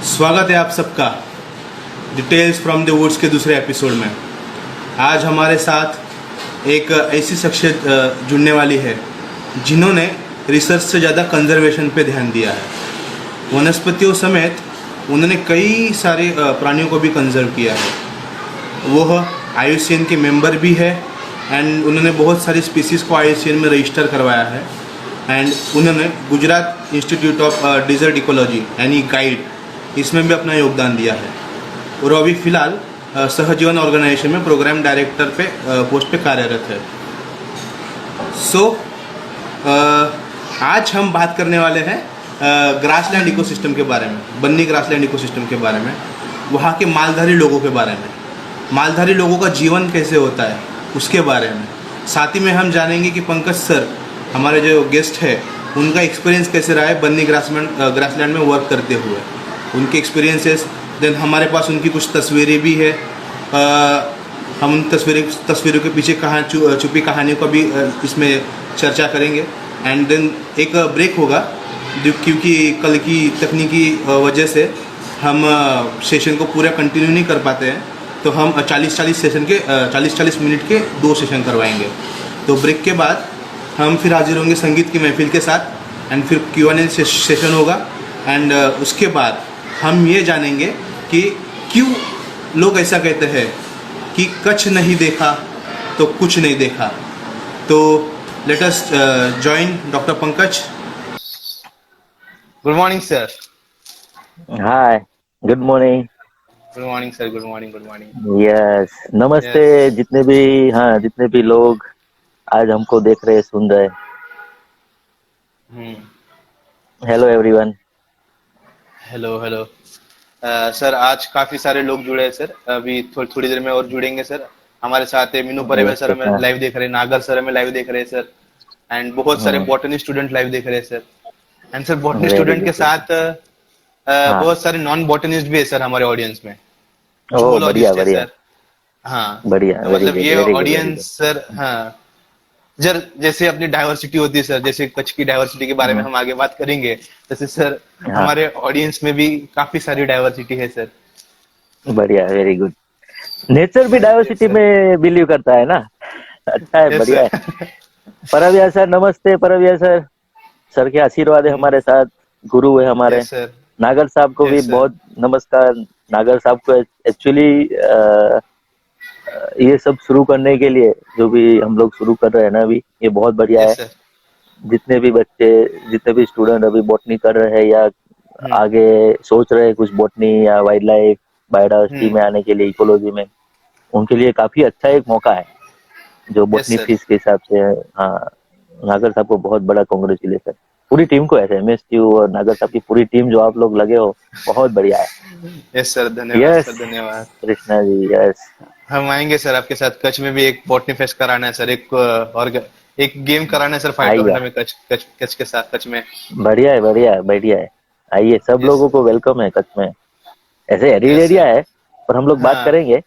स्वागत है आप सबका डिटेल्स फ्रॉम द वुड्स के दूसरे एपिसोड में। आज हमारे साथ एक ऐसी शख्सियत जुड़ने वाली है जिन्होंने रिसर्च से ज़्यादा कंजर्वेशन पे ध्यान दिया है। वनस्पतियों समेत उन्होंने कई सारे प्राणियों को भी कंजर्व किया है। वो IUCN के मेंबर भी है एंड उन्होंने बहुत सारी स्पीसीज़ को IUCN में रजिस्टर करवाया है। एंड उन्होंने Gujarat institute of dessert ecology यानी गाइड इसमें भी अपना योगदान दिया है और अभी फ़िलहाल सहजीवन ऑर्गेनाइजेशन में प्रोग्राम डायरेक्टर पे पोस्ट पे कार्यरत है। आज हम बात करने वाले हैं ग्रासलैंड इकोसिस्टम के बारे में, बन्नी ग्रासलैंड इकोसिस्टम के बारे में, वहाँ के मालधारी लोगों के बारे में, मालधारी लोगों का जीवन कैसे होता है उसके बारे में। साथ ही में हम जानेंगे कि पंकज सर हमारे जो गेस्ट है उनका एक्सपीरियंस कैसे रहा है बन्नी ग्रासलैंड में वर्क करते हुए, उनके एक्सपीरियंसेस। देन हमारे पास उनकी कुछ तस्वीरें भी है। हम उन तस्वीरों के पीछे छुपी कहानियों का भी इसमें चर्चा करेंगे। एंड देन एक ब्रेक होगा क्योंकि कल की तकनीकी वजह से हम सेशन को पूरा कंटिन्यू नहीं कर पाते हैं, तो हम 40-40 मिनट के 2 सेशन करवाएंगे। तो ब्रेक के बाद हम फिर हाजिर होंगे संगीत की महफिल के साथ एंड फिर Q&A सेशन होगा। एंड उसके बाद हम ये जानेंगे कि क्यों लोग ऐसा कहते हैं कि कच्छ नहीं देखा तो कुछ नहीं देखा। तो let us join doctor Pankaj. Good morning sir. Hi, good morning. Good morning sir. Good morning. Good morning. Yes, नमस्ते। Yes. जितने भी लोग आज हमको देख रहे सुन रहे, hello everyone. Hello hello sir, आज काफ़ी सारे लोग जुड़े हैं सर। अभी थोड़ी देर में और जुड़ेंगे सर। हमारे साथ है मीनू परेवे सर, हमें लाइव देख रहे हैं, नागर सर हमें लाइव देख रहे हैं सर। एंड बहुत सारे बॉटनी स्टूडेंट लाइव देख रहे हैं sir. And sir botany student के साथ बहुत सारे नॉन बॉटनिस्ट भी है सर हमारे ऑडियंस में। ओह, बढ़िया बढ़िया सर। हाँ, बढ़िया, तो वेरी मतलब गुड, ये very good, very audience sir, हाँ, जैसे अपनी डाइवर्सिटी होती है सर, जैसे कच्छ की डाइवर्सिटी के बारे में हम आगे बात करेंगे, जैसे सर गुड। हाँ, हमारे ऑडियंस में भी काफी सारी डाइवर्सिटी है सर। बढ़िया, वेरी गुड। नेचर भी यस डाइवर्सिटी सर। में बिलीव करता है ना। अच्छा है, यस बढ़िया है। सर। परविया सर, नमस्ते परविया सर। सर के आशीर्वाद है हमारे साथ, गुरु है हमारे। Yes sir. नागर साहब को भी यस सर। बहुत नमस्कार। नागर साहब को एक्चुअली ये सब शुरू करने के लिए जो भी हम लोग शुरू कर रहे हैं ना अभी, ये बहुत बढ़िया है। Yes sir. जितने भी बच्चे, जितने भी स्टूडेंट अभी बॉटनी कर रहे हैं या आगे सोच रहे हैं कुछ बॉटनी या वाइल्ड लाइफ बायोडायवर्सिटी में आने के लिए, इकोलॉजी में, उनके लिए काफी अच्छा एक मौका है जो यस बॉटनी सर। फीस के हिसाब से है। हाँ, नागर साहब को बहुत बड़ा कॉन्ग्रेचुलेसन, पूरी टीम को ऐसे MSTU और नागर साहब की पूरी टीम जो आप लोग लगे हो, बहुत बढ़िया है। यस सर, धन्यवाद यस सर, धन्यवाद। कृष्णा जी, यस। हम आएंगे सर आपके साथ। कच्छ में भी एक बॉटनी फेस्ट कराना है सर, एक गेम कराना है सर, फाइटो आइए, हंडा में कच्छ के साथ, कच्छ में। बढ़िया है, बढ़िया है, बढ़िया है। आइए, सब यस लोगों को वेलकम है कच्छ में। ऐसे एरिड यस एरिया सर। है पर हम लोग बात हाँ। करेंगे,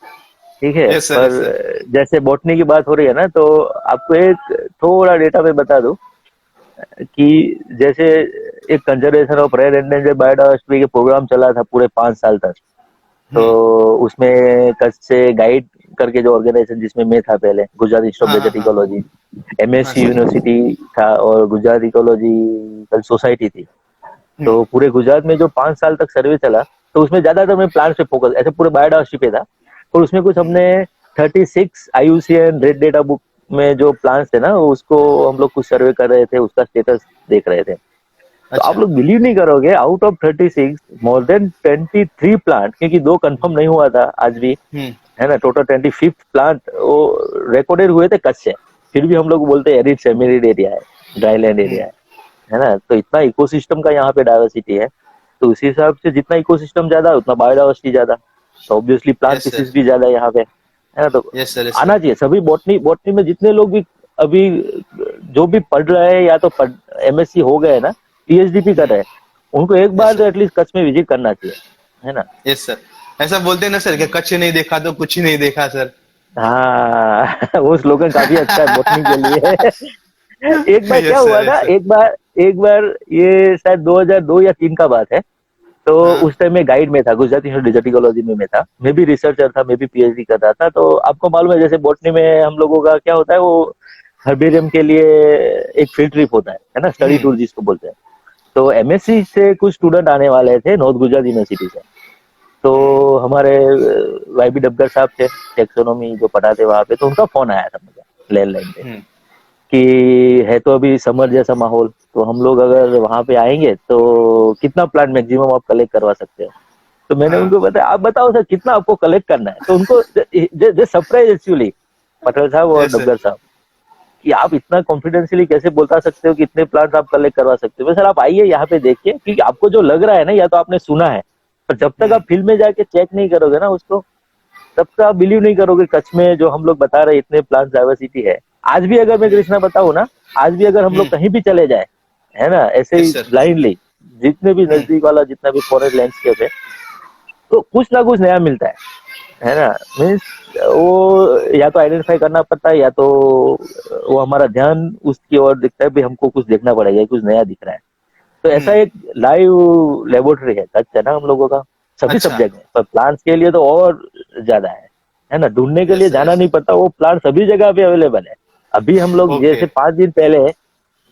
ठीक है। Yes sir. पर यस सर। जैसे बॉटनी की बात हो रही है ना, तो आपको एक थोड़ा डेटा मैं बता दूं कि जैसे एक conservation of rare endangered biodiversity के प्रोग्राम चला था पूरे 5 साल तक। तो उसमें कच्छ से गाइड करके जो ऑर्गेनाइजेशन जिसमें मैं था पहले, गुजरात इंस्टीट्यूट ऑफ हाँ हाँ डेजर्ट हाँ। इकोलॉजी, हाँ MSc सर। यूनिवर्सिटी था और गुजरात इकोलॉजिकल सोसाइटी थी। तो पूरे गुजरात में जो 5 साल तक सर्वे चला, तो उसमें ज्यादातर मैं प्लांट्स पे फोकस, ऐसे पूरे बायोडायवर्सिटी पे था। और उसमें कुछ हमने 36 IUCN रेड डेटा बुक में जो प्लांट्स थे ना, उसको हम लोग कुछ सर्वे कर रहे थे, उसका स्टेटस देख रहे थे। तो आप अच्छा। लोग बिलीव नहीं करोगे, out of 36 more than 23 plant, क्योंकि 2 कंफर्म नहीं हुआ था आज भी, हम्म। है ना। टोटल 25 प्लांट वो रिकॉर्डेड हुए थे कच्छ से। फिर भी हम लोग बोलते हैं एरिड सेमी एरिड एरिया है, ड्राईलैंड एरिया है ना। तो इतना इकोसिस्टम का यहाँ पे डाइवर्सिटी है, तो उसी हिसाब से जितना इकोसिस्टम ज्यादा उतना बायोडाइवर्सिटी ज्यादा, तो obviously plant yes sir. Species भी ज्यादा है यहाँ पे, है ना। तो यस सर। Yes sir. आना चाहिए सभी बॉटनी बॉटनी में जितने लोग भी अभी जो भी पढ़ रहे हैं या तो MSc हो गए ना, PhD भी कर रहे हैं, उनको एक यस बार तो सर। एटलीस्ट कच्छ में विजिट करना चाहिए, है ना। Yes sir. ऐसा बोलते हैं ना सर कि कच्छ नहीं देखा तो कुछ ही नहीं देखा सर। हाँ वो स्लोगन काफी अच्छा है बॉटनी के लिए। एक बार क्या यस हुआ सर। ना, यस सर। एक बार ये शायद 2002 या 3 का बात है। तो हाँ। उस टाइम में गाइड में था, गुजरात यूनिवर्सिटी इकोलॉजी में मैं था, मैं भी रिसर्चर था, मैं भी पीएचडी कर रहा था। तो आपको मालूम है जैसे बॉटनी में हम लोगों का क्या होता है, वो हर्बेरियम के लिए एक फील्ड ट्रिप होता है ना, स्टडी हम्म। टूर जिसको बोलते हैं। तो एमएससी से कुछ स्टूडेंट आने वाले थे नॉर्थ गुजरात यूनिवर्सिटी से। तो हम्म। हमारे वाईबी डबगर साहब थे, टेक्सोनॉमी जो पढ़ाते वहां पे, तो उनका फोन आया था मुझे लैंडलाइन पे हम्म। कि है तो अभी समर जैसा माहौल, तो हम लोग अगर वहां पे आएंगे तो कितना प्लांट मैक्सिमम आप कलेक्ट करवा सकते हो। तो मैंने हाँ। उनको बताया, आप बताओ सर कितना आपको कलेक्ट करना है। तो उनको सरप्राइज एक्चुअली, पटेल साहब और यस सर। डबगर साहब, कि आप इतना कॉन्फिडेंशियली कैसे बता सकते हो कि इतने प्लांट्स आप कलेक्ट करवा सकते हो। सर आप आइए यहाँ पे देखिए, क्योंकि आपको जो लग रहा है ना, या तो आपने सुना है, पर जब तक हम्म। आप फील्ड में जाके चेक नहीं करोगे ना उसको, तब तक आप बिलीव नहीं करोगे कच्छ में जो हम लोग बता रहे हैं इतने प्लांट डाइवर्सिटी है। आज भी अगर मैं कृष्णा बताऊं ना, आज भी अगर हम लोग हम्म। कहीं भी चले जाए, है ना, ऐसे ही यस सर। ब्लाइंडली, जितने भी हम्म। नजदीक वाला जितना भी फॉरेस्ट लैंडस्केप है, तो कुछ ना कुछ नया मिलता है ना। मीन्स वो या तो आइडेंटिफाई करना पड़ता है, या तो वो हमारा ध्यान उसकी ओर दिखता है, भी हमको कुछ देखना पड़ेगा, कुछ नया दिख रहा है। तो ऐसा हम्म। एक लाइव लेबोरेटरी है कच्छ, है ना हम लोगों का, सभी अच्छा। सब्जेक्ट में, पर प्लांट्स के लिए तो और ज्यादा है ना। ढूंढने के यस लिए सर, जाना यस नहीं सर। पड़ता, वो प्लांट सभी जगह पे अवेलेबल है। अभी हम लोग ओके। जैसे 5 दिन पहले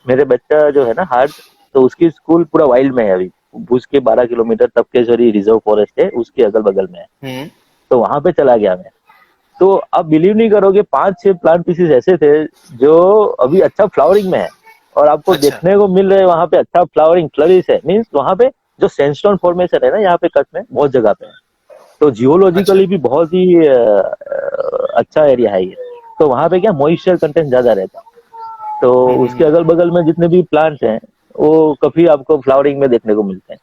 मेरे बच्चा जो है ना हार्ट, तो उसकी स्कूल पूरा वाइल्ड में है अभी, भुज के 12 किलोमीटर तपकेश्वरी रिजर्व फॉरेस्ट है उसके अगल बगल में है। हम्म। तो वहां पे चला गया मैं। तो आप बिलीव नहीं करोगे, 5-6 प्लांट पीसीस ऐसे थे जो अभी अच्छा फ्लावरिंग में है, और आपको अच्छा। देखने को मिल रहे हैं वहां पे अच्छा फ्लावरिंग फ्लरिश है। मीन्स वहां पे जो सैंडस्टोन फॉर्मेशन है ना यहाँ पे कच्छ में बहुत जगह पे है, तो अच्छा। जियोलॉजिकली भी बहुत ही अच्छा एरिया है ये। तो वहां पे क्या मॉइस्चर कंटेंट ज्यादा रहता है, तो उसके हम्म। अगल बगल में जितने भी प्लांट्स हैं वो काफी आपको फ्लावरिंग में देखने को मिलते हैं।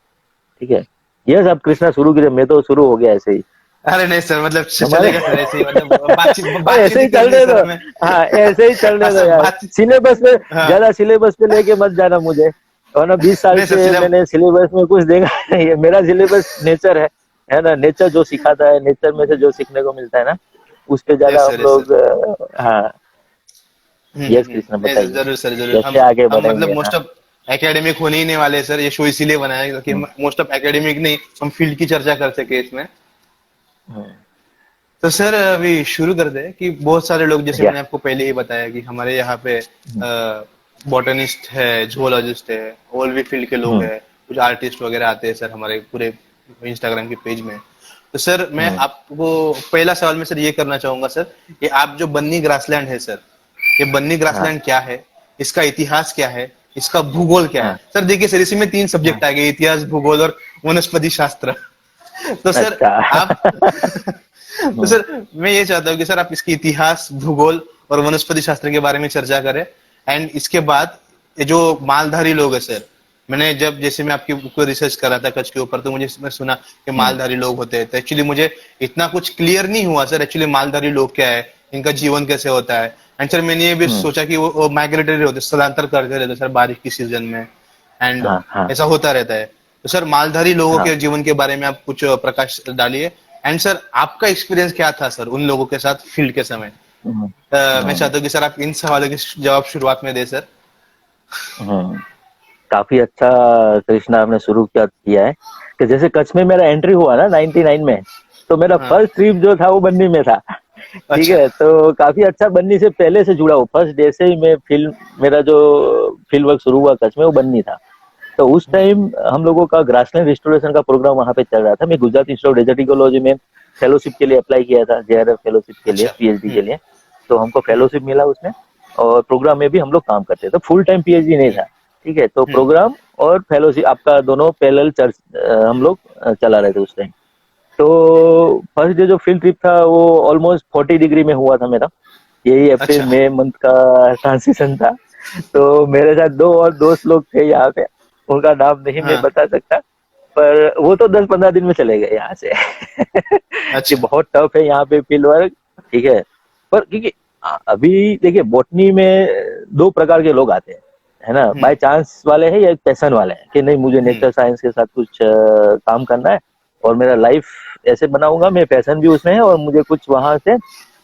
ठीक है, ये सब कृष्णा शुरू कीजिए, मैं तो शुरू हो गया ऐसे ही अरे नहीं सर, मतलब हमारे चलेगा सर ऐसे ही, मतलब बातचीत और बातचीत ऐसे ही ही करनी है चलने सर दो। हमें। हाँ ऐसे ही चलने हाँ दो सर, यार, बात। सिलेबस में हाँ। ज्यादा सिलेबस पे लेके मत जाना मुझे, वरना 20 साल नहीं सर, से सिला। मैंने सिलेबस में कुछ देखा नहीं है। मेरा सिलेबस नेचर है ना, नेचर जो सिखाता है, नेचर में से जो सीखने को मिलता है ना, उस पे ज्यादा यस हम सर, यस सर। लोग हाँ। यस कृष्णा नहीं सर, बताइए, जरूर सर, जरूर। कैसे हम आगे हम मतलब बढ़ेंगे। हाँ। मोस्ट ऑफ एकेडमिक होने ही नहीं वाले सर, ये शो इसीलिए बनाया है कि हम्म, मोस्ट ऑफ एकेडमिक नहीं, हम फील्ड की चर्चा कर सके इसमें। हम्म, तो सर अभी शुरू कर दे कि बहुत सारे लोग, जैसे या मैंने आपको पहले ही बताया कि हमारे यहाँ पे हम्म, बॉटनिस्ट है, जूलॉजिस्ट है, और भी फील्ड के लोग हम्म, हैं, कुछ आर्टिस्ट वगैरह आते हैं सर हमारे पूरे इंस्टाग्राम के पेज में। तो सर मैं हम्म, आपको पहला सवाल में सर ये करना चाहूंगा सर, कि आप जो बन्नी ग्रासलैंड है सर, ये बन्नी हाँ, ग्रासलैंड क्या है, इसका इतिहास क्या है, इसका भूगोल क्या है हाँ, सर। देखिए सर, इसी में 3 हाँ, सब्जेक्ट आ गए, इतिहास, भूगोल और वनस्पति शास्त्र। तो सर अच्छा। आप तो हम्म, सर मैं ये चाहता हूँ कि सर आप इसके इतिहास, भूगोल और वनस्पति शास्त्र के बारे में चर्चा करें। एंड इसके बाद ये जो मालधारी लोग हैं सर, मैंने जब जैसे मैं आपकी बुक को रिसर्च कर रहा था कच्छ के ऊपर, तो मुझे इसमें सुना कि हम्म, मालधारी लोग होते हैं। तो एक्चुअली मुझे इतना कुछ क्लियर नहीं हुआ सर, एक्चुअली मालधारी लोग क्या है, इनका जीवन कैसे होता है। एंड सर मैंने ये भी हम्म, सोचा कि वो माइग्रेटरी होते, स्थलांतर करते रहते सर बारिश की सीजन में, एंड हाँ, हाँ, ऐसा होता रहता है। तो सर मालधारी लोगों हाँ, के जीवन के बारे में आप कुछ प्रकाश डालिए। एंड सर आपका एक्सपीरियंस क्या था सर उन लोगों के साथ फील्ड के समय। हम्म, मैं हम्म, चाहता हूँ कि सर आप इन सवालों के जवाब शुरुआत में दे सर। हम्म। काफी अच्छा कृष्णा आपने शुरू किया है, कि जैसे कच्छ में मेरा एंट्री हुआ ना 99 में, तो मेरा हाँ। फर्स्ट ट्रिप जो था वो बन्नी में था। ठीक अच्छा। है, तो काफी अच्छा बन्नी से पहले से जुड़ा हूँ, फर्स्ट डे से ही मैं फील्ड, मेरा जो फील्ड वर्क शुरू हुआ कच्छ में वो बन्नी था। तो उस टाइम हम लोगों का ग्रासलैंड रिस्टोरेशन का प्रोग्राम वहां पे चल रहा था। मैं Gujarat institute of desert ecology में फेलोशिप के लिए अप्लाई किया था, जेआरएफ फेलोशिप के लिए, अच्छा। पीएचडी के लिए। तो हमको फेलोशिप मिला उसमें, और प्रोग्राम में भी हम लोग काम करते थे, तो फुल टाइम पीएचडी नहीं था। ठीक है, तो हम्म। प्रोग्राम और फेलोशिप आपका दोनों पैरेलल चर्च हम लोग चला रहे थे उस टाइम। तो फर्स्ट डे जो फील्ड ट्रिप था वो ऑलमोस्ट 40 डिग्री में हुआ था मेरा, यही अप्रैल अच्छा। मई मंथ का ट्रांसिशन था। तो मेरे साथ 2 और दोस्त लोग थे यहाँ पे, उनका नाम नहीं मैं हाँ। बता सकता, पर वो तो 10-15 दिन में चले गए यहाँ से। कि अच्छा। बहुत टफ है यहाँ पे फील्ड वर्क। ठीक है, पर क्योंकि अभी देखिए बोटनी में 2 प्रकार के लोग आते हैं, है ना, हम्म। बाय चांस वाले हैं या पैशन वाले हैं, कि नहीं मुझे हम्म। नेचर साइंस के साथ कुछ काम करना है, और मेरा लाइफ ऐसे बनाऊंगा, मैं पैशन भी उसमें है, और मुझे कुछ वहां से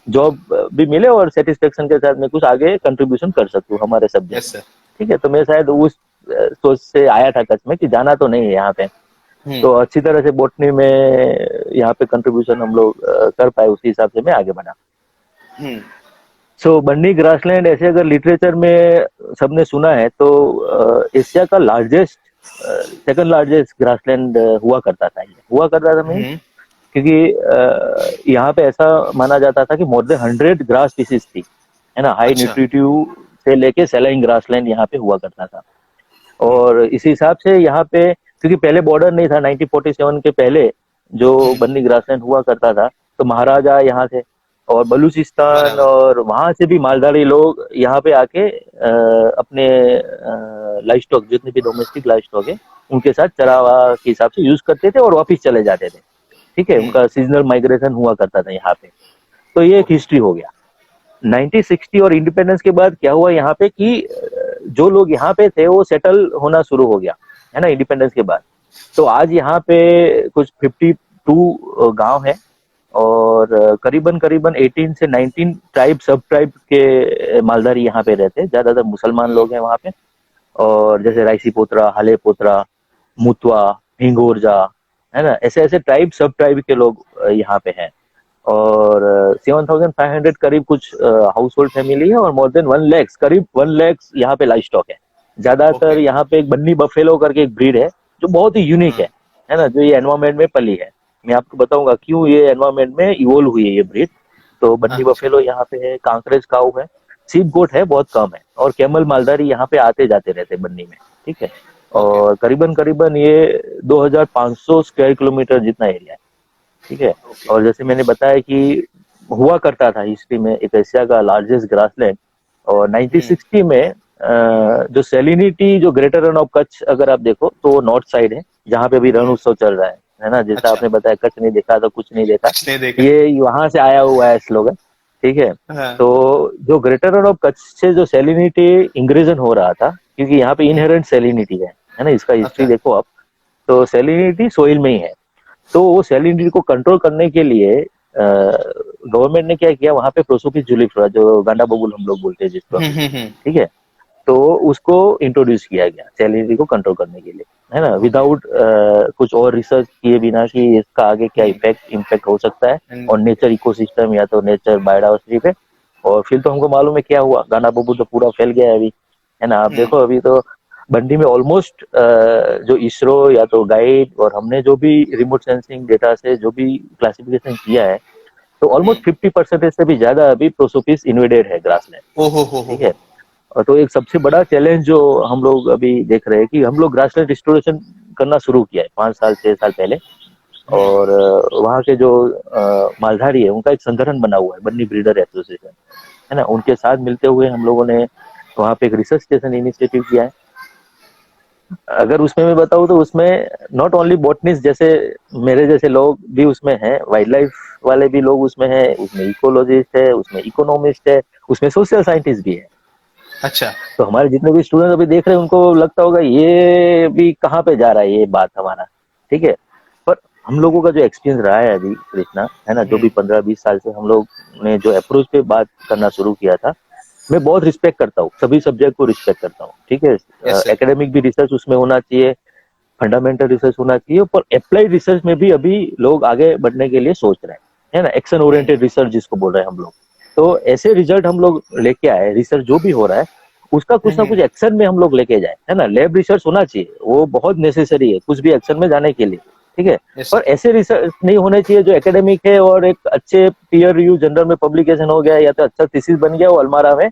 जॉब भी मिले और सेटिस्फेक्शन के साथ मैं कुछ आगे कंट्रीब्यूशन कर सकूं हमारे सब्जेक्ट यस में। सर। ठीक है, तो मैं शायद उस सोच से आया था कच्छ में कि जाना तो नहीं है यहाँ पे, तो अच्छी तरह से बोटनी में यहाँ पे कंट्रीब्यूशन हम लोग कर पाए, उसी हिसाब से मैं आगे बढ़ा। सो बन्नी ग्रासलैंड ऐसे अगर लिटरेचर में सबने सुना है तो एशिया का लार्जेस्ट, सेकंड लार्जेस्ट ग्रासलैंड हुआ करता था। ये हुआ करता था मीन क्योंकि यहाँ पे ऐसा माना जाता था कि मोर देन 100 ग्रास स्पीसीज थी, है ना, हाई न्यूट्रिटिव से लेके सैलाइन ग्रासलैंड यहाँ पे हुआ करता था। और इसी हिसाब से यहाँ पे, क्योंकि पहले बॉर्डर नहीं था, 1947 के पहले जो बन्नी ग्रासलैंड हुआ करता था, तो महाराजा यहाँ थे और बलूचिस्तान और वहां से भी मालधारी लोग यहाँ पे आके अपने लाइफ स्टॉक, जितने भी डोमेस्टिक लाइफ स्टॉक है उनके साथ चरावा के हिसाब से यूज करते थे और वापिस चले जाते थे। ठीक है, उनका सीजनल माइग्रेशन हुआ करता था यहाँ पे। तो ये एक हिस्ट्री हो गया। 1960 और इंडिपेंडेंस के बाद क्या हुआ यहाँ पे कि जो लोग यहाँ पे थे वो सेटल होना शुरू हो गया, है ना, इंडिपेंडेंस के बाद। तो आज यहाँ पे कुछ 52 गांव है और करीबन करीबन 18 से 19 ट्राइब, सब ट्राइब के मालधारी यहाँ पे रहते हैं। ज्यादातर मुसलमान लोग हैं वहाँ पे, और जैसे राइसी पोत्रा, हाले पोत्रा, मुतवा, हिंगोरजा, है ना, ऐसे ऐसे ट्राइब, सब ट्राइब के लोग यहाँ पे हैं। और 7,500 करीब कुछ हाउस होल्ड फैमिली है और मोर देन 1 लाख, करीब 1 लाख यहाँ पे लाइफ स्टॉक है। ज्यादातर यहाँ पे एक बन्नी बफेलो करके एक ब्रीड है जो बहुत ही यूनिक है ना, जो ये एनवायरमेंट में पली है। मैं आपको बताऊंगा क्यों ये एनवायरमेंट में इवोल्व हुई है ये ब्रीड। तो बन्नी बफेलो यहाँ पे है, कांकरेज काऊ है, सीप गोट है बहुत कम है, और कैमल मालधारी यहाँ पे आते जाते रहते बन्नी में। ठीक है, और करीबन करीबन ये 2500 स्क्वायर किलोमीटर जितना एरिया है। ठीक है, और जैसे मैंने बताया कि हुआ करता था हिस्ट्री में एक एशिया का लार्जेस्ट ग्रासलैंड, और 1960 में जो सेलिनिटी, जो ग्रेटर रन ऑफ कच्छ अगर आप देखो तो नॉर्थ साइड है जहाँ पे भी रण उत्सव चल रहा है ना। जैसा आपने बताया कच्छ नहीं देखा तो कुछ नहीं देखा, ये वहां से आया हुआ है स्लोगन। ठीक है, तो जो ग्रेटर रन ऑफ कच्छ से जो सेलिनिटी इंक्रीजन हो रहा था, क्योंकि यहाँ पे इनहेरेंट सेलिनिटी है ना, इसका हिस्ट्री देखो आप, तो सेलिनिटी सोइल में ही है। तो वो सैलिनिटी को कंट्रोल करने के लिए गवर्नमेंट ने क्या किया, वहां पे प्रोसोपिस जुलिफ्लोरा, जो गांडा बबूल हम लोग बोलते हैं जिसको, ठीक है, तो उसको इंट्रोड्यूस किया गया सैलिनिटी को कंट्रोल करने के लिए, है ना, विदाउट कुछ और रिसर्च किए बिना कि इसका आगे क्या इम्पैक्ट हो सकता है और नेचर इकोसिस्टम या तो नेचर बायोडाइवर्सिटी पे। और फिर तो हमको मालूम है क्या हुआ, गांडा बबूल तो पूरा फैल गया है अभी, है ना। आप देखो अभी तो बंडी में ऑलमोस्ट जो इसरो या तो गाइड और हमने जो भी रिमोट सेंसिंग डेटा से जो भी क्लासिफिकेशन किया है, तो ऑलमोस्ट 50% से भी ज्यादा अभी प्रोसोपिस इन्वेडेड है ग्रासलैंड। ठीक है, और तो एक सबसे बड़ा चैलेंज जो हम लोग अभी देख रहे हैं कि हम लोग ग्रासलैंड रिस्टोरेशन करना शुरू किया है 5 साल 6 साल पहले, और वहाँ के जो मालधारी है उनका एक संगठन बना हुआ है, बन्नी ब्रीडर एसोसिएशन, है ना। उनके साथ मिलते हुए हम लोगों ने वहाँ पे एक रिसर्च स्टेशन इनिशिएटिव किया है। अगर उसमें मैं बताऊँ तो उसमें नॉट ओनली बॉटनिस्ट जैसे मेरे जैसे लोग भी उसमें हैं, वाइल्ड लाइफ वाले भी लोग उसमें हैं, उसमें इकोलॉजिस्ट है, उसमें इकोनॉमिस्ट है, उसमें सोशल साइंटिस्ट भी है। अच्छा, तो हमारे जितने भी स्टूडेंट अभी देख रहे हैं उनको लगता होगा ये भी कहाँ पे जा रहा है ये बात हमारा, ठीक है। पर हम लोगों का जो एक्सपीरियंस रहा है अभी कृष्णा, है ना, जो भी 15-20 साल से हम लोग ने जो अप्रोच पे बात करना शुरू किया था, मैं बहुत रिस्पेक्ट करता हूँ, सभी सब्जेक्ट को रिस्पेक्ट करता हूँ। ठीक है, एकेडमिक भी रिसर्च उसमें होना चाहिए, फंडामेंटल रिसर्च होना चाहिए, पर अप्लाइड रिसर्च में भी अभी लोग आगे बढ़ने के लिए सोच रहे हैं, है ना, एक्शन ओरिएंटेड रिसर्च जिसको बोल रहे हैं हम लोग। तो ऐसे रिजल्ट हम लोग लेके आए, रिसर्च जो भी हो रहा है उसका कुछ ना कुछ एक्शन में हम लोग लेके जाए, है ना। लैब रिसर्च होना चाहिए, वो बहुत नेसेसरी है कुछ भी एक्शन में जाने के लिए, ठीक है। और ऐसे रिसर्च नहीं होने चाहिए जो एकेडमिक है और एक अच्छे पीयर रिव्यू जर्नल में पब्लिकेशन हो गया या तो अच्छा थीसिस बन गया, वो अलमारा में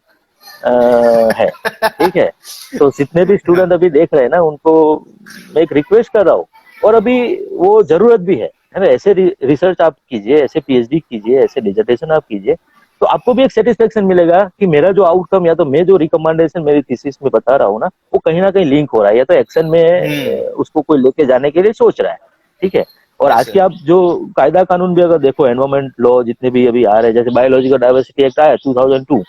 है, ठीक है। तो जितने भी स्टूडेंट अभी देख रहे हैं ना, उनको मैं एक रिक्वेस्ट कर रहा हूँ, और अभी वो जरूरत भी है ना। ऐसे रिसर्च आप कीजिए, ऐसे पीएचडी कीजिए, ऐसे डिसर्टेशन आप कीजिए, तो आपको भी एक सेटिस्फेक्शन मिलेगा कि मेरा जो आउटकम या तो मैं जो रिकमेंडेशन मेरी थीसिस में बता रहा हूँ ना, वो कहीं ना कहीं लिंक हो रहा है या तो एक्शन में उसको कोई लेके जाने के लिए सोच रहा है, ठीक है। और आज के आप जो कायदा कानून भी अगर देखो, एनवायरमेंट लॉ जितने भी अभी आ रहे हैं, जैसे बायोलॉजिकल डाइवर्सिटी एक्ट आया 2002,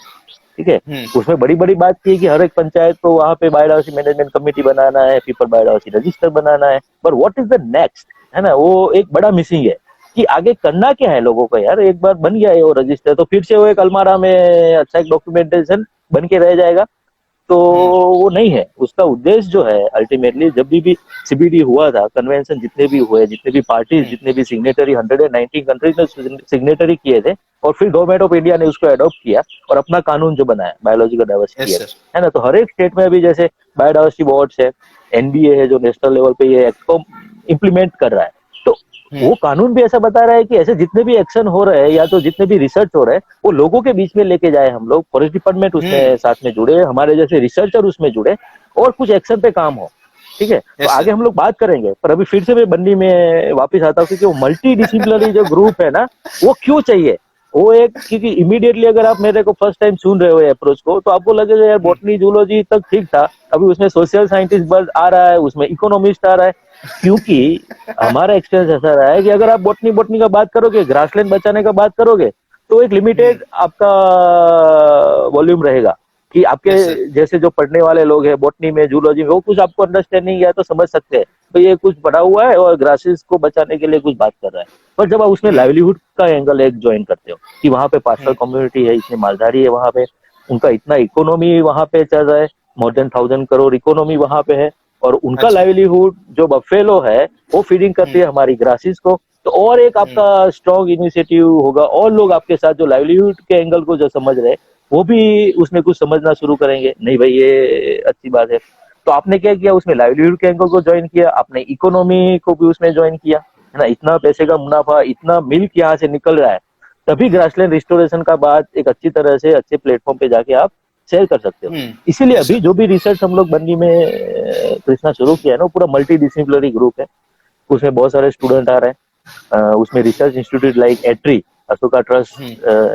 ठीक है, उसमें बड़ी बड़ी बात की है कि हर एक पंचायत को वहाँ पे बायोडाइवर्सिटी मैनेजमेंट कमेटी बनाना है, पीपल बायोडाइवर्सिटी रजिस्टर बनाना है। पर व्हाट इज द नेक्स्ट, है ना, वो एक बड़ा मिसिंग है कि आगे करना क्या है लोगों को। यार एक बार बन गया है वो रजिस्टर, तो फिर से वो एक अलमारा में अच्छा एक डॉक्यूमेंटेशन बन के रह जाएगा, तो वो नहीं है। उसका उद्देश्य जो है अल्टीमेटली, जब भी सीबीडी हुआ था, कन्वेंशन जितने भी हुए, जितने भी पार्टीज, जितने भी सिग्नेटरी, 119 कंट्रीज ने सिग्नेटरी किए थे, और फिर गवर्नमेंट ऑफ इंडिया ने उसको अडॉप्ट किया और अपना कानून जो बनाया biological diversity yes act, sir. है ना। तो हर एक स्टेट में अभी जैसे बायोडाइवर्सिटी बोर्ड्स है, एनबीए है जो नेशनल लेवल पे ये एक्ट को इम्प्लीमेंट कर रहा है। तो वो कानून भी ऐसा बता रहा है कि ऐसे जितने भी एक्शन हो रहे हैं या तो जितने भी रिसर्च हो रहे हैं वो लोगों के बीच में लेके जाए हम लोग, फॉरेस्ट डिपार्टमेंट उसमें साथ में जुड़े, हमारे जैसे रिसर्चर उसमें जुड़े और कुछ एक्शन पे काम हो। ठीक है, तो यस आगे सर। हम लोग बात करेंगे, पर अभी फिर से मैं बन्नी में वापस आता हूँ, क्योंकि वो मल्टी डिसिप्लिनरी जो ग्रुप है ना, वो क्यों चाहिए। वो एक, क्योंकि इमीडिएटली अगर आप मेरे को फर्स्ट टाइम सुन रहे हो अप्रोच को, तो आपको लगेगा यार बॉटनी जूलॉजी तक ठीक था, अभी उसमें सोशल साइंटिस्ट वर्ड आ रहा है, उसमें इकोनॉमिस्ट आ रहा है। क्योंकि हमारा एक्सपीरियंस ऐसा रहा है कि अगर आप बॉटनी बॉटनी का बात करोगे, ग्रासलैंड बचाने का बात करोगे, तो एक लिमिटेड आपका वॉल्यूम रहेगा कि आपके यस सर। जैसे जो पढ़ने वाले लोग हैं बॉटनी में, जूलॉजी में, वो कुछ आपको अंडरस्टैंडिंग या तो समझ सकते हैं तो ये कुछ पढ़ा हुआ है और ग्रासेस को बचाने के लिए कुछ बात कर रहा है। पर जब आप उसमें लाइवलीहुड का एंगल एक ज्वाइन करते हो कि वहां पे पास्टल कम्युनिटी है, इतने मालधारी है वहां पे, उनका इतना इकोनॉमी वहां पे चल रहा है, मोर देन 1000 करोड़ इकोनॉमी वहां पे है, और उनका अच्छा। लाइवलीहुड जो बफेलो है वो फीडिंग करती है हमारी ग्रासेस को। तो और एक आपका स्ट्रॉन्ग इनिशिएटिव होगा, और लोग आपके साथ जो लाइवलीहुड के एंगल को जो समझ रहे हैं वो भी उसमें कुछ समझना शुरू करेंगे, नहीं भाई ये अच्छी बात है। तो आपने क्या किया, उसमें लाइवलीहुड के एंगल को ज्वाइन किया, आपने इकोनॉमी को भी उसमें ज्वाइन किया, है ना। इतना पैसे का मुनाफा, इतना मिल्क यहाँ से निकल रहा है, तभी ग्रासलैंड रिस्टोरेशन का बात एक अच्छी तरह से अच्छे प्लेटफॉर्म पे जाके आप शेयर कर सकते हो। इसीलिए यस अभी सर। जो भी रिसर्च हम लोग बन्नी में कृष्णा शुरू किया है ना, पूरा मल्टी डिसिप्लिनरी ग्रुप है, उसमें बहुत सारे स्टूडेंट आ रहे हैं। उसमें research institute like ATREE, Ashoka trust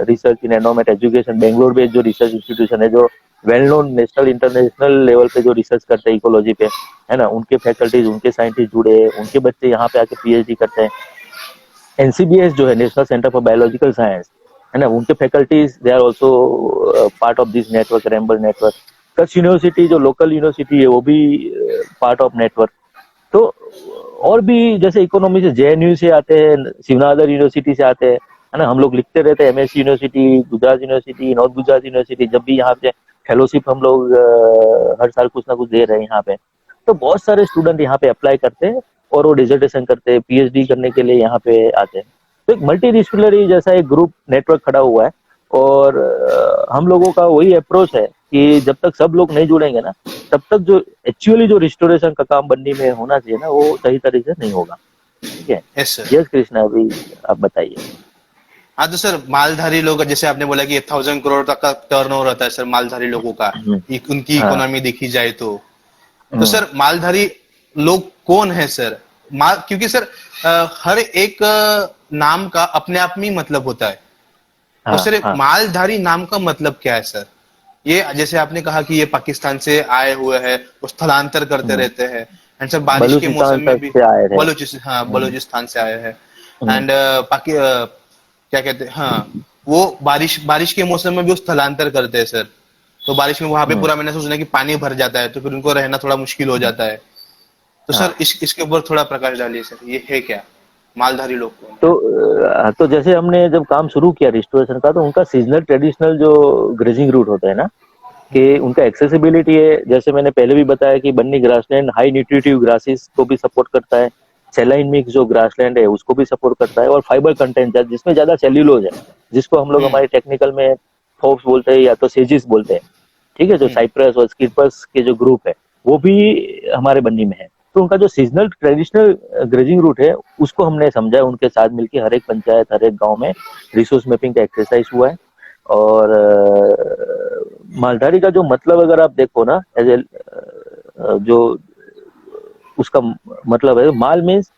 research in environment education, Bangalore based जो रिसर्च इंस्टीट्यूशन है, जो well known national international level पे जो रिसर्च करते हैं इकोलॉजी पे, है ना, उनके फैकल्टीज, उनके साइंटिस्ट जुड़े हैं, उनके बच्चे यहाँ पे आके पीएचडी करते हैं। एनसीबीएस जो है, national centre for biological science, है ना, उनके faculties they are also part of this network, ramble network. Kutch university जो लोकल यूनिवर्सिटी है वो भी पार्ट ऑफ नेटवर्क। तो और भी जैसे इकोनॉमी से जेएनयू से आते हैं, शिवनादर यूनिवर्सिटी से आते हैं, है ना, हम लोग लिखते रहते हैं MS university, Gujarat university, north Gujarat university, जब भी यहाँ पे फेलोशिप हम लोग हर साल कुछ ना कुछ दे रहे हैं यहाँ पे। तो बहुत सारे स्टूडेंट यहाँ पे अप्लाई करते हैं और वो डिसर्टेशन करते हैं, पीएचडी करने के लिए यहाँ पे आते हैं। तो एक मल्टी डिसिप्लिनरी जैसा एक ग्रुप नेटवर्क खड़ा हुआ है, और हम लोगों का वही अप्रोच है कि जब तक सब लोग नहीं जुड़ेंगे ना, तब तक जो एक्चुअली जो रिस्टोरेशन का काम बन्नी में होना चाहिए ना, वो सही तरीके से नहीं होगा। ठीक है। Yes sir. यस कृष्णा, अभी आप बताइए। हाँ तो सर, मालधारी लोग जैसे आपने बोला कि 1000 करोड़ तक का टर्नओवर रहता है सर मालधारी लोगों का, उनकी हाँ। इकोनॉमी देखी जाए तो सर मालधारी लोग कौन है सर? माल, क्योंकि सर हर एक नाम का अपने आप में ही मतलब होता है। तो हाँ। सर हाँ। मालधारी नाम का मतलब क्या है सर? ये जैसे आपने कहा कि ये पाकिस्तान से आए हुए हैं, वो स्थलांतर करते रहते हैं, एंड सर बारिश के मौसम बलूचिस्तान में तक भी से आए थे। बलूचिस्तान, हाँ बलूचिस्तान से आए हैं, हम्म, एंड क्या कहते हैं, हाँ वो बारिश बारिश के मौसम में भी वो स्थलांतर करते हैं सर। तो बारिश में वहां पे हम्म। पूरा, मैंने सोचना कि पानी भर जाता है, तो फिर उनको रहना थोड़ा मुश्किल हो जाता है। तो हाँ। सर इसके ऊपर थोड़ा प्रकाश डालिए सर, ये है क्या मालधारी लोग कौन है? तो जैसे हमने जब काम शुरू किया रिस्टोरेशन का, तो उनका सीजनल ट्रेडिशनल जो ग्रेजिंग रूट होता है ना, कि उनका एक्सेसिबिलिटी है, जैसे मैंने पहले भी बताया कि बन्नी ग्रासलैंड हाई न्यूट्रिटिव ग्रासेस को भी सपोर्ट करता है, सेलाइन मिक्स जो ग्रासलैंड है उसको भी सपोर्ट करता है, और फाइबर कंटेंट जिसमें ज्यादा सेल्यूलोज है, जिसको हम लोग हमारे टेक्निकल में फोक्स बोलते हैं या तो सेजिस बोलते हैं। ठीक है, जो साइप्रस और स्किपर्स के जो ग्रुप है वो भी हमारे बन्नी में है। तो उनका जो सीजनल ट्रेडिशनल ग्रेजिंग रूट है उसको हमने समझा, उनके साथ मिलकर हर एक पंचायत, हर एक गांव में रिसोर्स मैपिंग का एक्सरसाइज हुआ है। और मालधारी का जो मतलब अगर आप देखो ना, एज ए जो उसका मतलब है, माल मीन्स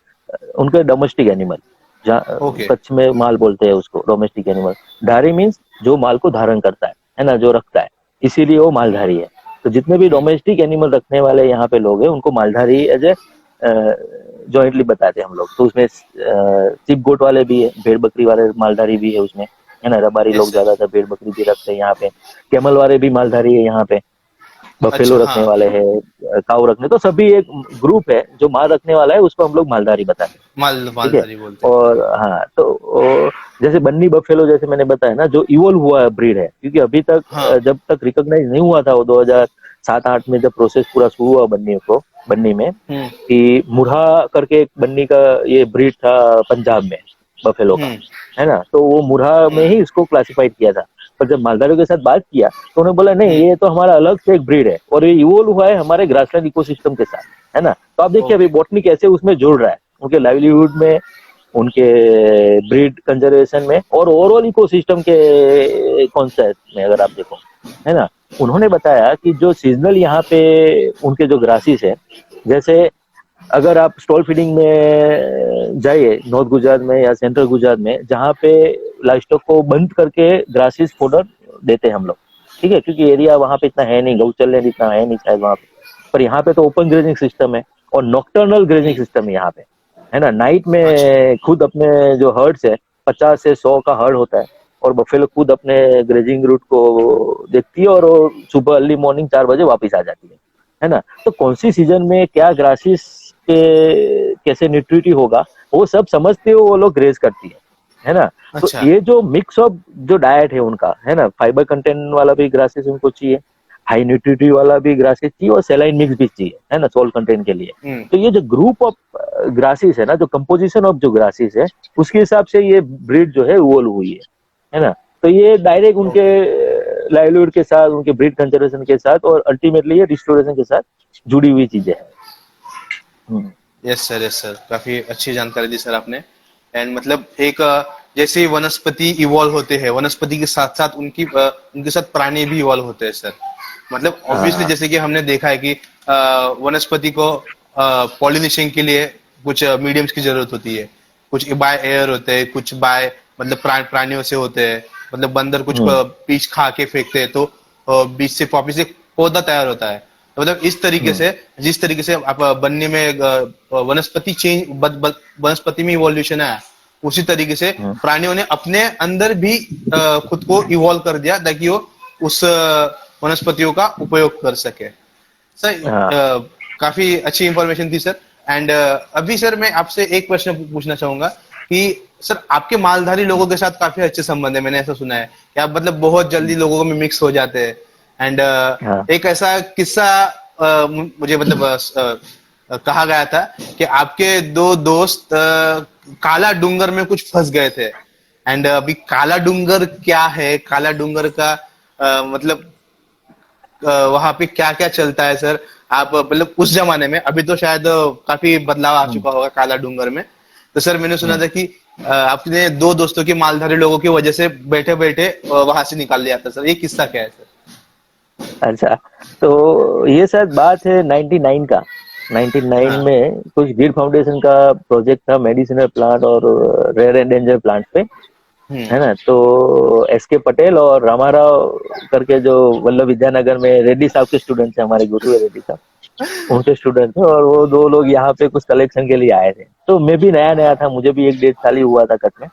उनके डोमेस्टिक एनिमल, जहाँ ओके। कच्छ में माल बोलते हैं उसको, डोमेस्टिक एनिमल। धारी मीन्स जो माल को धारण करता है ना, जो रखता है, इसीलिए वो मालधारी है। तो जितने भी डोमेस्टिक एनिमल रखने वाले यहाँ पे लोग हैं उनको मालधारी एज ए जॉइंटली बताते हैं हम लोग। तो उसमें सिप गोट वाले भी है, भेड़ बकरी वाले मालधारी भी है उसमें, है ना। रबारी यस लोग सर। ज्यादातर भेड़ बकरी भी रखते हैं यहाँ पे, कैमल वाले भी मालधारी है यहाँ पे, बफेलो अच्छा रखने हाँ। वाले हैं, काऊ रखने, तो सभी एक ग्रुप है। जो माल रखने वाला है उसको हम लोग मालधारी बताते हैं। ठीक है। मालधारी बोलते हैं। और हाँ, तो जैसे बन्नी बफेलो, जैसे मैंने बताया ना, जो इवोल्व हुआ ब्रीड है, क्योंकि अभी तक हाँ। जब तक रिकॉग्नाइज नहीं हुआ था वो 7-8 में जब प्रोसेस पूरा शुरू हुआ बन्नी में कि मुरहा करके एक बन्नी का ये ब्रीड था पंजाब में, बफेलो का, है ना, तो वो मुरहा में ही इसको क्लासिफाइड किया था। पर जब मालधारियों के साथ बात किया तो उन्होंने बोला नहीं, ये तो हमारा अलग से एक ब्रीड है और ये इवोल्व हुआ है हमारे ग्रासलैंड इकोसिस्टम के साथ, है ना। तो आप देखिए अभी बॉटनी कैसे उसमें जुड़ रहा है, उनके लाइवलीहुड में, उनके ब्रीड कंजर्वेशन में और ओवरऑल इकोसिस्टम के कॉन्सेप्ट में अगर आप देखो, है ना। उन्होंने बताया कि जो सीजनल यहाँ पे उनके जो ग्रासेस है, जैसे अगर आप स्टॉल फीडिंग में जाइए नॉर्थ गुजरात में या सेंट्रल गुजरात में, जहाँ पे लाइवस्टॉक को बंद करके ग्रासेस फोडर देते हैं हम लोग, ठीक है, क्योंकि एरिया वहाँ पे इतना है नहीं, गौचर लैंड इतना है नहीं शायद वहाँ पे, पर यहाँ पे तो ओपन ग्रेजिंग सिस्टम है और नॉक्टर्नल ग्रेजिंग सिस्टम है यहाँ पे, है ना। नाइट में खुद अपने जो हर्ड्स है 50 से 100 का हर्ड होता है और बफेलो खुद अपने ग्रेजिंग रूट को देखती है और वो सुबह अर्ली मॉर्निंग 4 बजे वापस आ जाती है ना। तो कौन सी सीजन में क्या ग्रासेस के कैसे न्यूट्रिटी होगा वो सब समझते हो वो लोग ग्रेज करती है ना। अच्छा। तो ये जो मिक्स ऑफ जो डाइट है उनका, है ना, फाइबर कंटेंट वाला भी ग्रासेस उनको चाहिए, हाई न्यूट्रिटी वाला भी ग्रासेस चाहिए और सेलाइन मिक्स भी चाहिए, है ना, सोल कंटेंट के लिए। तो ये जो ग्रुप ऑफ ग्रासेस है ना, जो कंपोजिशन ऑफ जो ग्रासेस है उसके हिसाब से ये ब्रीड जो है इवॉल्व हुई है ना। तो ये डायरेक्ट उनके लाइवलीहुड के साथ, उनके ब्रीड कंजर्वेशन के साथ और अल्टीमेटली ये रिस्टोरेशन के साथ जुड़ी हुई चीजें हैं। यस सर, काफी अच्छी जानकारी दी सर आपने। एंड मतलब एक जैसे वनस्पति इवॉल्व होते हैं, वनस्पति के साथ साथ उनके साथ प्राणी भी इवॉल्व होते हैं सर। मतलब ऑब्वियसली जैसे कि हमने देखा है कि वनस्पति को पॉलिनेशन के लिए कुछ मीडियम्स की जरूरत होती है, कुछ बाय एयर होते हैं, कुछ बाय मतलब प्राणियों से होते हैं। मतलब बंदर कुछ बीज खा के फेंकते हैं तो बीज से वापिस एक पौधा तैयार होता है। तो मतलब इस तरीके से, जिस तरीके से आप बनने में वनस्पति चेंज, वनस्पति में इवोल्यूशन आया, उसी तरीके से प्राणियों ने अपने अंदर भी खुद को इवॉल्व कर दिया ताकि वो उस वनस्पतियों का उपयोग कर सके। सर काफी अच्छी इंफॉर्मेशन थी सर। एंड अभी सर मैं आपसे एक प्रश्न पूछना चाहूंगा कि सर आपके मालधारी लोगों के साथ काफी अच्छे संबंध है, मैंने ऐसा सुना है कि आप मतलब बहुत जल्दी लोगों में मिक्स हो जाते हैं। एंड एक ऐसा किस्सा मुझे मतलब कहा गया था कि आपके दो दोस्त काला डूंगर में कुछ फंस गए थे। एंड अभी काला डूंगर क्या है, काला डूंगर का मतलब वहां पे क्या क्या चलता है सर? आप मतलब उस जमाने में, अभी तो शायद काफी बदलाव आ चुका होगा काला डूंगर में। तो सर मैंने सुना था कि आपने दो दोस्तों की मालधारी लोगों की वजह से बैठे बैठे वहां से निकाल लिया था सर, ये किस्सा क्या है सर? अच्छा, तो ये शायद बात है 99 का। 99 में कुछ गिर फाउंडेशन का प्रोजेक्ट था मेडिसिनल प्लांट और रेयर एंडेंजर प्लांट पे, है ना। तो एसके पटेल और रामाराव करके जो वल्लभ विद्यानगर में रेड्डी साहब के स्टूडेंट थे, हमारे गुरु रेड्डी साहब, उनके स्टूडेंट थे और वो दो लोग यहाँ पे कुछ कलेक्शन के लिए आए थे। तो मैं भी नया नया था, मुझे भी 1-1.5 साल ही हुआ था कट में,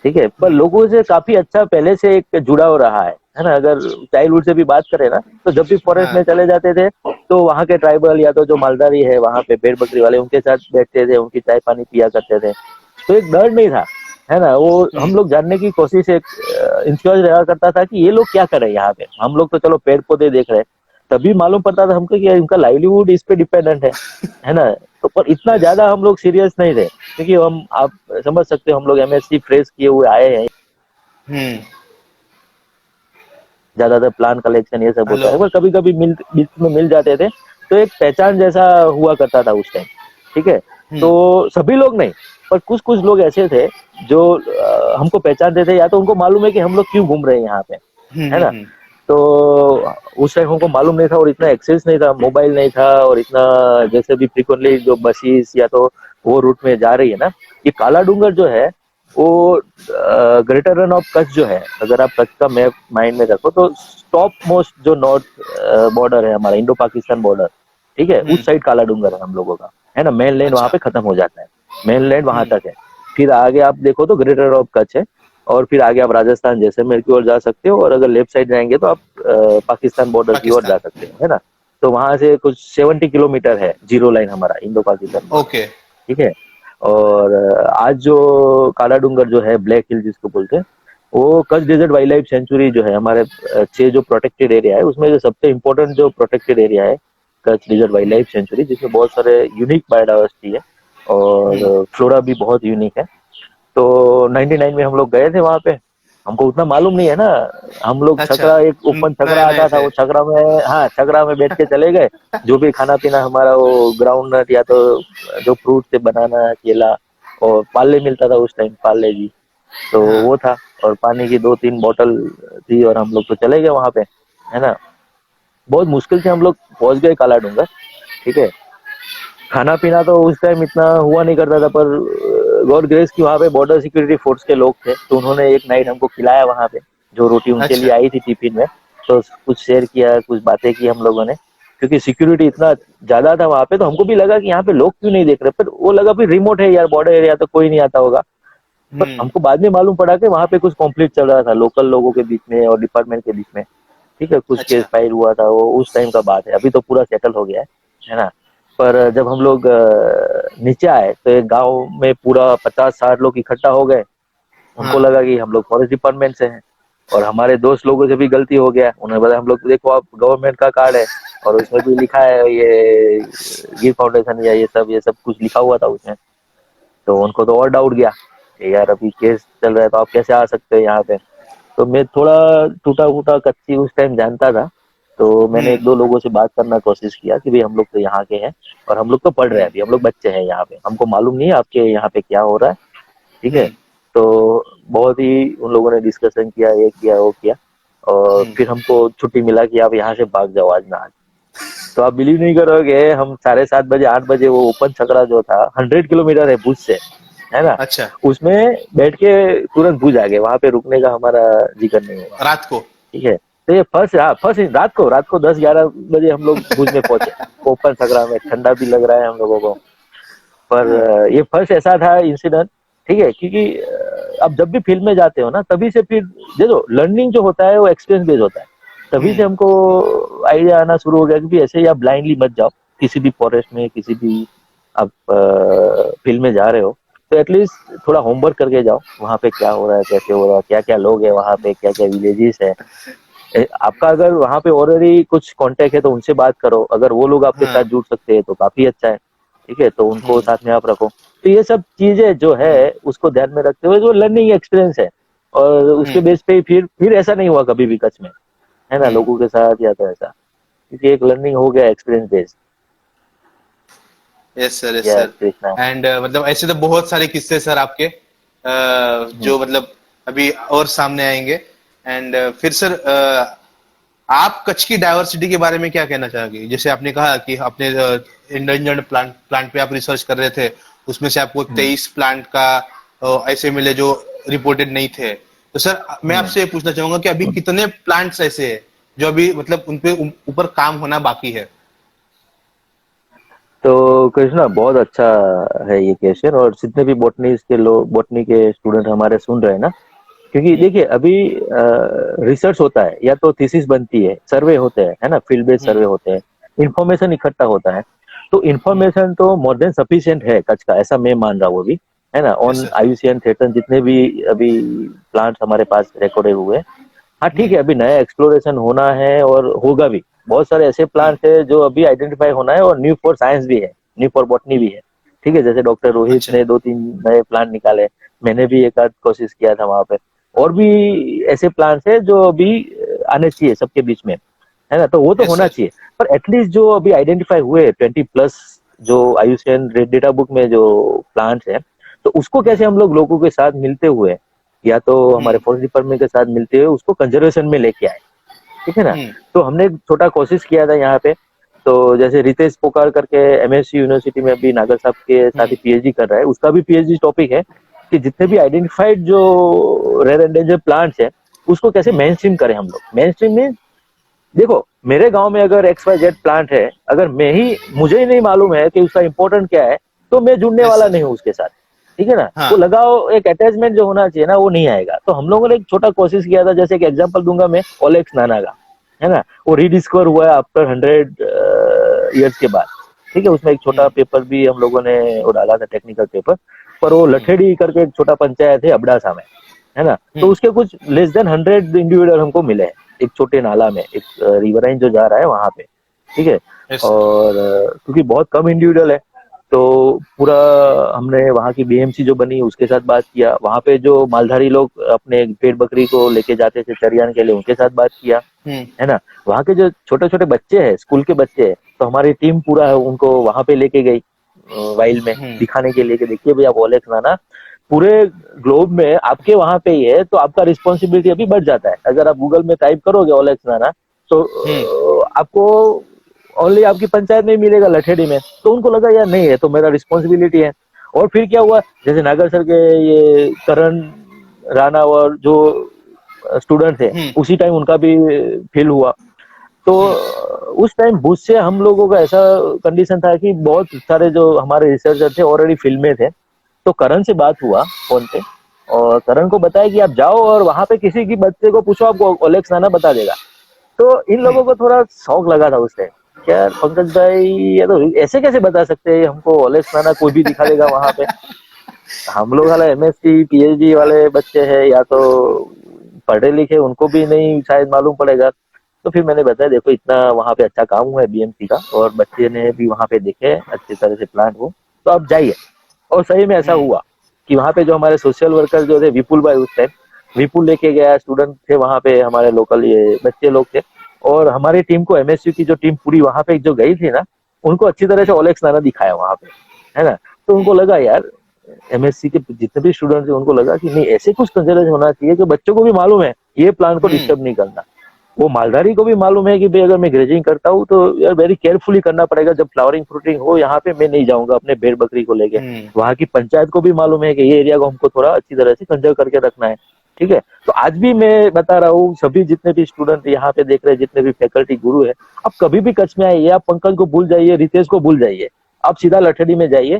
ठीक है। पर लोगों से काफी अच्छा पहले से एक जुड़ाव रहा है ना। अगर चाइल्डहुड से भी बात करें ना, तो जब भी फॉरेस्ट में चले जाते थे तो वहाँ के ट्राइबल या तो जो मालधारी है वहाँ पे भेड़ बकरी वाले, उनके साथ बैठते थे, उनकी चाय पानी पिया करते थे। तो एक डर नहीं था, है ना। वो हम लोग जानने की कोशिश, एक इंश्योरेंस रहा करता था कि ये लोग क्या कर रहे हैं यहाँ पे। हम लोग तो चलो पेड़ पौधे देख रहे हैं, तभी मालूम पड़ता था हमको कि इनका लाइवलीहुड इस पे डिपेंडेंट है ना। तो पर इतना ज्यादा हम लोग सीरियस नहीं थे, क्योंकि हम, आप समझ सकते हो, हम लोग एमएससी फ्रेश किए हुए आए हैं, ज्यादातर प्लान कलेक्शन ये सब होता है, पर कभी कभी बीच में मिल जाते थे। तो एक पहचान जैसा हुआ करता था उस टाइम, ठीक है। तो सभी लोग नहीं, पर कुछ कुछ लोग ऐसे थे जो हमको पहचानते थे, या तो उनको मालूम है कि हम लोग क्यों घूम रहे हैं यहाँ पे, है ना। तो उस टाइम हमको मालूम नहीं था और इतना एक्सेस नहीं था, मोबाइल नहीं था, और इतना जैसे भी फ्रिक्वेंटली जो बसेस या तो वो रूट में जा रही है ना, ये काला डूंगर जो है वो ग्रेटर रन ऑफ कच्छ जो है, अगर आप कच्छ का मैप माइंड में रखो तो टॉप मोस्ट जो नॉर्थ बॉर्डर है हमारा, इंडो पाकिस्तान बॉर्डर, ठीक है, उस साइड काला डूंगर है हम लोगों का, है ना। मेन लैंड वहां पे खत्म हो जाता है, मेन लैंड वहां तक है। फिर आगे आप देखो तो ग्रेटर ऑफ कच्छ है, और फिर आगे आप राजस्थान जैसलमेर की ओर जा सकते हो, और अगर लेफ्ट साइड जाएंगे तो आप पाकिस्तान बॉर्डर की ओर जा सकते हो, है ना। तो वहां से कुछ 70 किलोमीटर है जीरो लाइन हमारा इंडो पाकिस्तान, ओके, ठीक है। और आज जो काला डूंगर जो है, ब्लैक हिल जिसको बोलते हैं, वो Kutch desert wildlife sanctuary जो है हमारे 6 जो प्रोटेक्टेड एरिया है उसमें जो सबसे इम्पोर्टेंट जो प्रोटेक्टेड एरिया है Kutch desert wildlife sanctuary, जिसमें बहुत सारे यूनिक बायोडाइवर्सिटी है हम्म। और फ्लोरा भी बहुत यूनिक है। तो 99 में हम लोग गए थे वहां पे, हमको उतना मालूम नहीं है ना, हम लोग अच्छा। छकरा, एक ओपन नए छकरा नए आता था, थे। वो छकरा में, हाँ छकरा में बैठ के चले गए, जो भी खाना पीना हमारा वो ग्राउंड नट या तो जो फ्रूट थे, बनाना, केला, और पार्ले मिलता था उस टाइम, पार्ले जी, तो हाँ। वो था, और पानी की 2-3 बोतल थी, और हम लोग तो चले गए वहां पे, है ना। बहुत मुश्किल से हम लोग पहुंच गए काला डूंगर, ठीक है। खाना पीना तो उस टाइम इतना हुआ नहीं करता था, पर गॉड ग्रेस की वहाँ पे बॉर्डर सिक्योरिटी फोर्स के लोग थे, तो उन्होंने एक नाइट हमको खिलाया वहाँ पे, जो रोटी उनके लिए अच्छा। आई थी टिफिन में। तो कुछ शेयर किया, कुछ बातें की हम लोगों ने, क्योंकि सिक्योरिटी इतना ज्यादा था वहाँ पे, तो हमको भी लगा कि यहाँ पे लोग क्यों नहीं देख रहे, पर वो लगा फिर रिमोट है यार, बॉर्डर एरिया, तो कोई नहीं आता होगा। पर हम्म। हमको बाद में मालूम पड़ा कि वहाँ पे कुछ कॉन्फ्लिक्ट चल रहा था लोकल लोगों के बीच में और डिपार्टमेंट के बीच में, ठीक है, कुछ केस अच्छा। फाइल हुआ था, वो उस टाइम का बात है, अभी तो पूरा सेटल हो गया है ना। पर जब हम लोग नीचे आए तो एक गांव में पूरा 50-60 लोग इकट्ठा हो गए, उनको हाँ। लगा कि हम लोग फॉरेस्ट डिपार्टमेंट से हैं, और हमारे दोस्त लोगों से भी गलती हो गया, उन्होंने बताया हम लोग देखो आप गवर्नमेंट का कार्ड है, और उसमें भी लिखा है ये गिर फाउंडेशन या ये सब कुछ लिखा हुआ था उसमें। तो उनको तो और डाउट गया कि यार अभी केस चल रहा है, तो आप कैसे आ सकते हैं यहाँ पे। तो मैं थोड़ा टूटा फूटा कच्ची उस टाइम जानता था, तो मैंने हम्म। 1-2 लोगों से बात करना कोशिश किया कि भाई हम लोग तो यहाँ के हैं, और हम लोग तो पढ़ रहे हैं हम्म। अभी, हम लोग बच्चे हैं यहाँ पे, हमको मालूम नहीं है आपके यहाँ पे क्या हो रहा है, ठीक है। हम्म। तो बहुत ही उन लोगों ने डिस्कशन किया, ये किया वो किया, और हम्म। फिर हमको छुट्टी मिला कि आप यहाँ से भाग जाओ आज ना आज। तो आप बिलीव नहीं करोगे, हम 7:30 बजे 8 बजे वो ओपन छकड़ा जो था 100 किलोमीटर है भुज से, है ना, अच्छा। उसमें बैठ के तुरंत भुज आ गए, वहां पे रुकने का हमारा जिक्र नहीं हुआ, रात को। ठीक है। तो ये फर्स्ट रात को 10-11 बजे हम लोग भुज में पहुंचे, ओपन सगरा में, ठंडा भी लग रहा है हम लोगों को। पर ये फर्स्ट ऐसा था इंसिडेंट, ठीक है, क्योंकि अब जब भी फील्ड में जाते हो ना, तभी से फिर देखो लर्निंग जो होता है वो एक्सपीरियंस बेस्ड होता है, तभी से हम्म। हमको आइडिया आना शुरू हो गया कि ऐसे ही आप ब्लाइंडली मत जाओ किसी भी फॉरेस्ट में, किसी भी आप फील्ड में जा रहे हो, तो एटलीस्ट थोड़ा होमवर्क करके जाओ, वहाँ पे क्या हो रहा है, कैसे हो रहा है, क्या क्या लोग हैं वहाँ पे, क्या क्या विलेजेस है। आपका अगर वहाँ पे ऑलरेडी कुछ कांटेक्ट है तो उनसे बात करो, अगर वो लोग आपके साथ हाँ। जुड़ सकते हैं तो काफी अच्छा है, ठीक है, तो उनको हम्म। साथ में आप रखो। तो ये सब चीजें जो है हम्म। उसको ध्यान में रखते हुए जो लर्निंग एक्सपीरियंस है, और उसके हम्म। बेस पे ही फिर ऐसा नहीं हुआ कभी भी कच्छ में, है ना, हम्म। लोगों के साथ या तो ऐसा, क्योंकि एक लर्निंग हो गया experience based. Yes sir, yes yes sir. Krishna. And मतलब ऐसे तो बहुत सारे किस्से सर आपके, हम्म। जो मतलब अभी और सामने आएंगे। एंड फिर सर, आप कच्छ की डाइवर्सिटी के बारे में क्या कहना चाहोगे? जैसे आपने कहा कि अपने इंडेंजर्ड प्लांट प्लांट पे आप रिसर्च कर रहे थे, उसमें से आपको हम्म। 23 प्लांट का ऐसे मिले जो रिपोर्टेड नहीं थे। तो सर मैं हम्म। आपसे ये पूछना चाहूंगा कि अभी कितने प्लांट्स ऐसे हैं जो अभी मतलब उनपे ऊपर काम होना बाकी है? तो कृष्णा बहुत अच्छा है ये क्वेश्चन, और जितने भी बॉटनी के लोग, बॉटनी के स्टूडेंट हमारे सुन रहे हैं ना, क्योंकि हम्म। देखिए अभी रिसर्च होता है या तो थीसिस बनती है, सर्वे होते हैं, है ना, फील्ड बेस्ड सर्वे हम्म। होते हैं, इंफॉर्मेशन इकट्ठा होता है, तो हम्म। इंफॉर्मेशन तो मोर देन सफिशिएंट है कच्छ का, ऐसा मैं मान रहा हूँ अभी, है ना, yes on sir. IUCN theatre जितने भी अभी प्लांट्स हमारे पास रिकॉर्डेड हुए हैं। हाँ ठीक है, हम्म। अभी नया एक्सप्लोरेशन होना है और होगा भी, बहुत सारे ऐसे हम्म। प्लांट्स है जो अभी आइडेंटिफाई होना है, और न्यू फॉर साइंस भी है, न्यू फॉर बॉटनी भी है, ठीक है, जैसे डॉक्टर रोहित अच्छा। ने 2-3 नए प्लांट निकाले, मैंने भी एक आध कोशिश किया था वहां पे, और भी ऐसे प्लांट्स है जो अभी आने चाहिए सबके बीच में, है ना, तो वो तो यस होना सर। चाहिए। पर एटलीस्ट जो अभी आइडेंटिफाई हुए 20+ जो आयुष्मान डेटा बुक में जो प्लांट्स है, तो उसको कैसे हम्म। हम लोग लोगों के साथ मिलते हुए, या तो हमारे हम्म। फॉरेस्ट डिपार्टमेंट के साथ मिलते हुए उसको कंजर्वेशन में लेके आए, ठीक है ना। हम्म। तो हमने एक छोटा कोशिश किया था यहाँ पे, तो जैसे रितेश पोकार करके एमएससी यूनिवर्सिटी में अभी नागर साहब के साथ ही हम्म। पीएचडी कर रहा है, उसका भी पीएचडी टॉपिक है कि जितने भी आइडेंटिफाइड जो रेयर एंडेंजर प्लांट्स है उसको कैसे हम्म। मेन स्ट्रीम करें हम लोग। मेन स्ट्रीम में देखो, मेरे गांव में अगर XYZ प्लांट है, अगर मुझे ही नहीं मालूम है कि उसका इम्पोर्टेंट क्या है, तो मैं जुड़ने यस वाला सर। नहीं हूँ उसके साथ, ठीक है ना। वो हाँ। लगाओ एक अटैचमेंट जो होना चाहिए ना, वो नहीं आएगा। तो हम लोगों ने एक छोटा कोशिश किया था, जैसे एक एग्जांपल दूंगा मैं, ओलेक्स नाना का, है ना, वो रिडिस्कवर हुआ है आफ्टर 100 ईयर्स के बाद, ठीक है। उसमें एक छोटा हम्म। पेपर भी हम लोगों ने वो डाला था, टेक्निकल पेपर, पर वो हम्म। लठेड़ी करके एक छोटा पंचायत है अबडासा में, है ना। तो उसके कुछ लेस देन 100 इंडिविजुअल हमको मिले हैं एक छोटे नाला में, एक रिवराइन जो जा रहा है वहां पे, ठीक है। Yes, और क्योंकि बहुत कम इंडिविजुअल है तो पूरा हमने वहाँ की बीएमसी जो बनी उसके साथ बात किया, वहाँ पे जो मालधारी लोग अपने पेड़ बकरी को लेके जाते थे चरियान के लिए उनके साथ बात किया, है ना। वहाँ के जो छोटे छोटे बच्चे हैं, स्कूल के बच्चे हैं, तो हमारी टीम पूरा है उनको वहाँ पे लेके गई वाइल्ड में दिखाने के लिए कि देखिए भैया ओलेक्स नाना पूरे ग्लोब में आपके वहां पे ही है, तो आपका रिस्पॉन्सिबिलिटी अभी बढ़ जाता है। अगर आप गूगल में टाइप करोगे ओलेक्स नाना तो आपको ओनली आपकी पंचायत में ही मिलेगा लठेड़ी में। तो उनको लगा यार नहीं है तो मेरा रिस्पॉन्सिबिलिटी है। और फिर क्या हुआ, जैसे नागर सर के ये करण राणा और जो स्टूडेंट थे उसी टाइम उनका भी फील हुआ। तो उस टाइम बुश से हम लोगों का ऐसा कंडीशन था कि बहुत सारे जो हमारे रिसर्चर थे ऑलरेडी फील्ड में थे। तो करण से बात हुआ फोन पे और करण को बताया कि आप जाओ और वहां पे किसी की बच्चे को पूछो, आपको ओलेक्स नाना बता देगा। तो इन लोगों को थोड़ा शौक लगा था उस टाइम, क्या यार पंकज भाई ये तो ऐसे कैसे बता सकते हैं हमको, ओलेक्स नाना कोई भी दिखा देगा वहां पे। हम लोग वाला एमएससी पीएचडी वाले बच्चे हैं या तो पढ़े लिखे, उनको भी नहीं शायद मालूम पड़ेगा। तो फिर मैंने बताया देखो इतना वहां पे अच्छा काम हुआ है बीएमसी का और बच्चे ने भी वहां पे देखे अच्छी तरह से प्लांट को, तो आप जाइए। और सही में ऐसा हुआ कि वहां पे जो हमारे सोशल वर्कर जो थे विपुल भाई उस टाइम, विपुल लेके गया, स्टूडेंट थे वहां पे हमारे लोकल ये बच्चे लोग थे। और हमारी टीम को एमएसयू की जो टीम पूरी वहां पे जो गई थी ना, उनको अच्छी तरह से ओलेक्स नाना दिखाया वहां पे, है ना। तो उनको लगा यार एमएससी के जितने भी स्टूडेंट थे उनको लगा कि नहीं ऐसे कुछ कंसिडरेशन होना चाहिए कि बच्चों को भी मालूम है ये प्लांट को डिस्टर्ब नहीं करना। वो मालधारी को भी मालूम है कि भाई अगर मैं ग्रेजिंग करता हूँ तो यार वेरी केयरफुली करना पड़ेगा, जब फ्लावरिंग फ्रूटिंग हो यहाँ पे मैं नहीं जाऊंगा अपने भेड़ बकरी को लेके। वहाँ की पंचायत को भी मालूम है कि ये एरिया को हमको थोड़ा अच्छी तरह से कंजर्व करके रखना है, ठीक है। तो आज भी मैं बता रहा हूँ सभी जितने भी स्टूडेंट यहाँ पे देख रहे हैं, जितने भी फैकल्टी गुरु है, आप कभी भी कच्छ में आइए, आप पंकज को भूल जाइए, रितेश को भूल जाइए, आप सीधा लठड़ी में जाइए।